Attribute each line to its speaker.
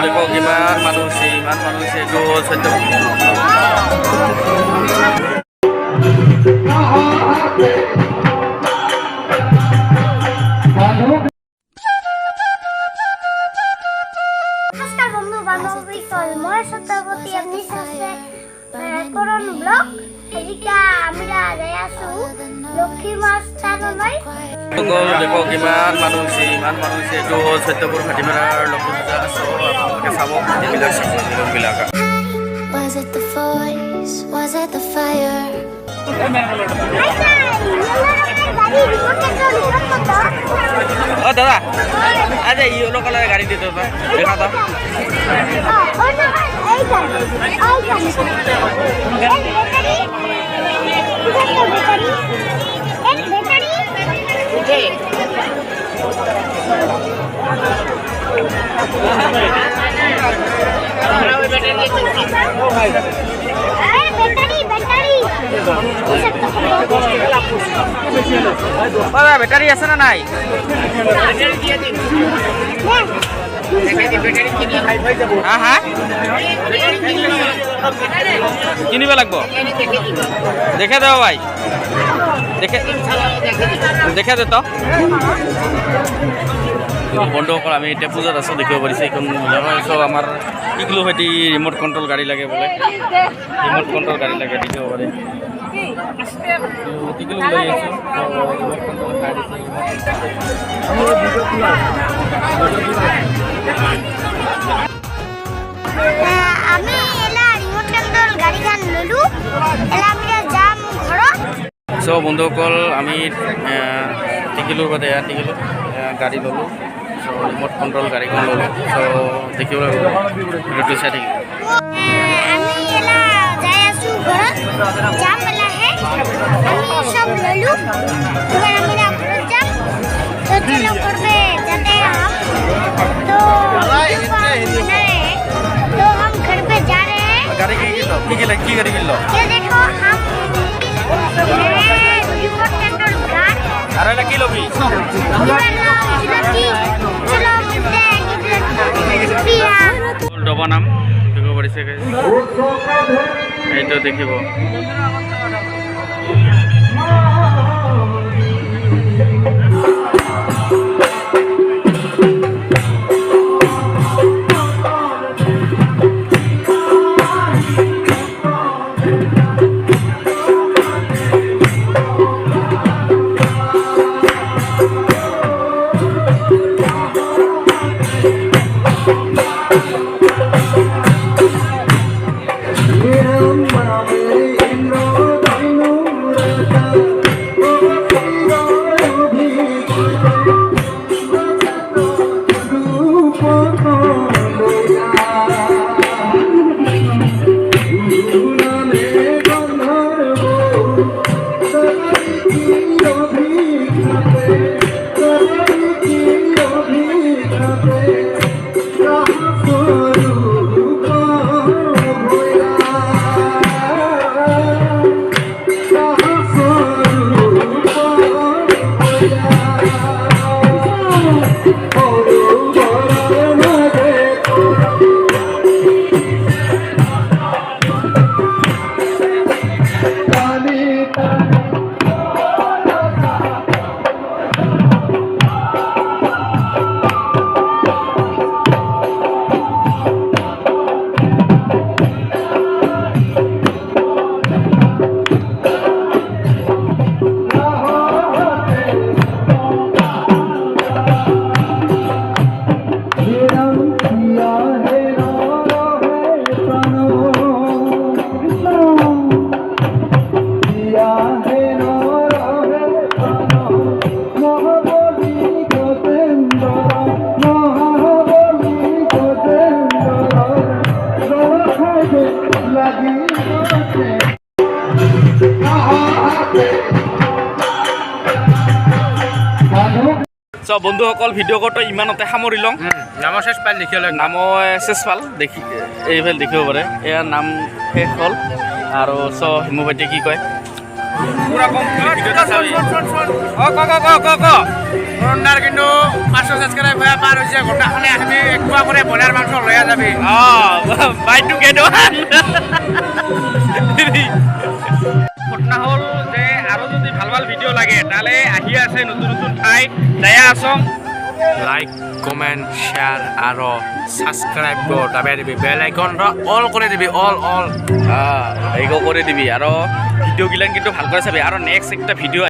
Speaker 1: দেখো কিমান মানুহ হৈছে ইমান মানুহ হৈছে এইটো সত্য দেখো কিমান মানুহ হৈছে ইমান মানুহ হৈছে এইটো সত্যপুৰ ভাটিমাৰাৰ লক্ষী পূজা আপোনালোকে চাব বিলাক
Speaker 2: Was it the voice? Was it the fire?
Speaker 1: Oh দাদা আরে ইয়েলো কালারের গাড়ি দিতে তো দেখা দাও ব্যাটারি আছে না নাই হ্যাঁ হ্যাঁ কিনিব লাগবো দেখে দেব ভাই দেখে দে তো বন্ধুসকল আমি এতিয়া পূজাত আছোঁ দেখিব পাৰিছে এইখন চব আমাৰ টিকলু সৈতে ৰিমট কণ্ট্ৰল গাড়ী লাগে বোলে ৰিমট কণ্ট্ৰল গাড়ী লাগে দেখিব পাৰে টিকলু লৈ আছোঁ ৰিমট কণ্ট্ৰল গাড়ী
Speaker 3: আমি এলা রিমোট কন্ট্রোল গাড়িখান ললু এলা আমি যাম ঘৰত
Speaker 1: সো বন্ধুসকল আমি টিকিলুৰ বাদে টিকিলু গাড়ী ল'লোঁ সো ৰিমট কণ্ট্ৰল গাড়ীখন ল'লোঁ সো দেখিব ভিডিঅ'টো চাই থাকিব
Speaker 3: আমি এলা যাই আছো ঘৰত যাম এলাহে আমি সব ললু এবার আমি ঘৰত যাম তো চলো করবে যাতে তো तो हम घर पे जा रहे हैं
Speaker 1: गाड़ी की गाड़ी किन लो
Speaker 3: ये देखो हम रिमोट कंट्रोल कार
Speaker 1: अरे ना की लोगी
Speaker 3: चलो प्रिया
Speaker 1: डबा नाम देखो बड़ी से এই তো দেখিব সো বন্ধুসকল ভিডিঅ'টো ইমানতে সামৰি লওঁ নামৰ শেষ পাল দেখিব লাগে নামৰ শেষ পাল দেখি এইফালে দেখিব পাৰে এয়া নাম শেষ হ'ল আৰু চ' হিমুভাইটিয়ে কি কয় পুৰা কমপ্লিট ভিডিঅ'টো চাবি
Speaker 4: অৰুণাৰ কিন্তু 500 ছাবস্ক্ৰাইব হৈ পাৰ হৈছে গোটাখনে আমি একপোৱা কৰি বইলাৰ মাংস লৈ যাবি
Speaker 1: বাইটো কেইটকা ঘটনা হ'ল যে আৰু যদি ভাল ভাল ভিডিঅ' লাগে তাহলে আহি আছে নতুন নতুন ঠাই যাই আছম লাইক কমেণ্ট শ্বেয়াৰ আৰু ছাবস্ক্ৰাইব কৰ দাবাই দিবি বেল আইকন অল কৰি দিবি অল কৰি দিবি আৰু ভিডিঅ'গিলান কিন্তু ভালকৈ চাবি আৰু নেক্সট একটা ভিডিঅ'